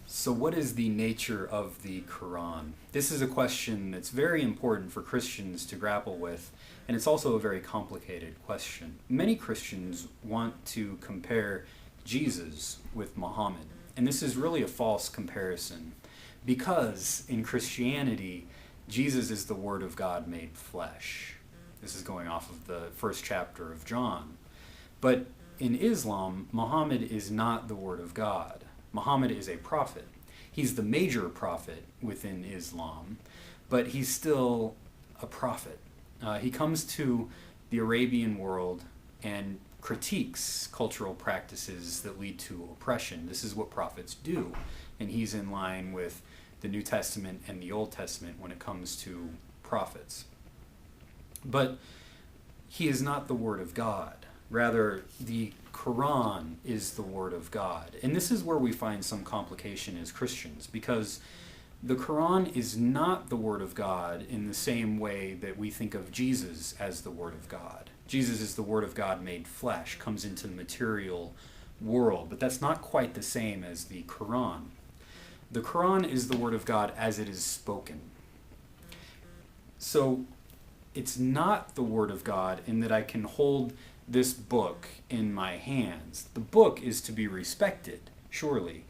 So what is the nature of the Qur'an? This is a question that's very important for Christians to grapple with, and it's also a very complicated question. Many Christians want to compare Jesus with Muhammad, and this is really a false comparison because in Christianity, Jesus is the Word of God made flesh. This is going off of the first chapter of John. But in Islam, Muhammad is not the Word of God. Muhammad is a prophet. He's the major prophet within Islam, but he's still a prophet. He comes to the Arabian world and critiques cultural practices that lead to oppression. This is what prophets do, and he's in line with the New Testament and the Old Testament when it comes to prophets. But he is not the Word of God. Rather, the Quran is the Word of God. And this is where we find some complication as Christians, because the Quran is not the Word of God in the same way that we think of Jesus as the Word of God. Jesus is the Word of God made flesh, comes into the material world, but that's not quite the same as the Quran. The Quran is the Word of God as it is spoken. So it's not the Word of God in that I can hold this book in my hands. The book is to be respected, surely,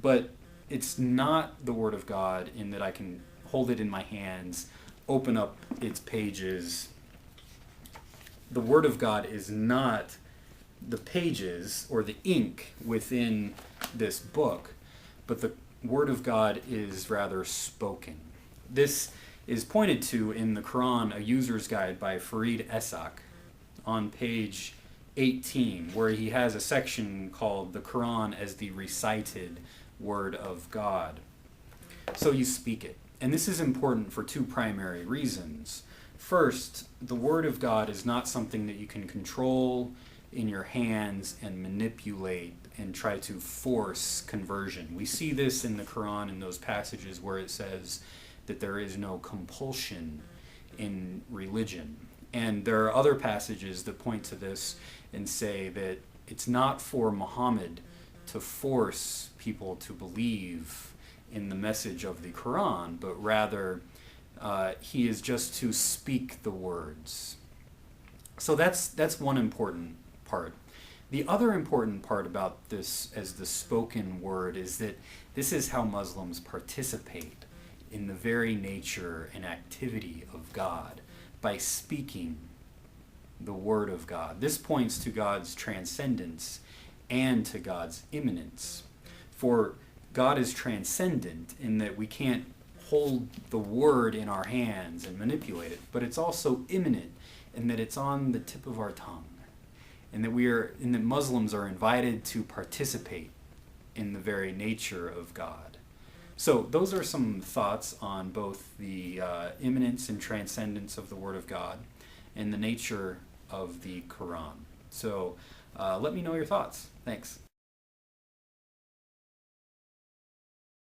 but it's not the Word of God in that I can hold it in my hands, open up its pages. The Word of God is not the pages or the ink within this book, but the Word of God is rather spoken. This is pointed to in the Quran, a user's guide by Farid Esak, on page 18, where he has a section called the Quran as the recited Word of God. So you speak it. And this is important for two primary reasons. First, the Word of God is not something that you can control in your hands and manipulate and try to force conversion. We see this in the Quran in those passages where it says that there is no compulsion in religion. And there are other passages that point to this and say that it's not for Muhammad to force people to believe in the message of the Quran, but rather he is just to speak the words. So that's one important part. The other important part about this as the spoken word is that this is how Muslims participate in the very nature and activity of God, by speaking the Word of God. This points to God's transcendence and to God's immanence. For God is transcendent in that we can't hold the Word in our hands and manipulate it, but it's also immanent in that it's on the tip of our tongue, and that Muslims are invited to participate in the very nature of God. So those are some thoughts on both the immanence and transcendence of the Word of God and the nature of the Quran. So let me know your thoughts. Thanks.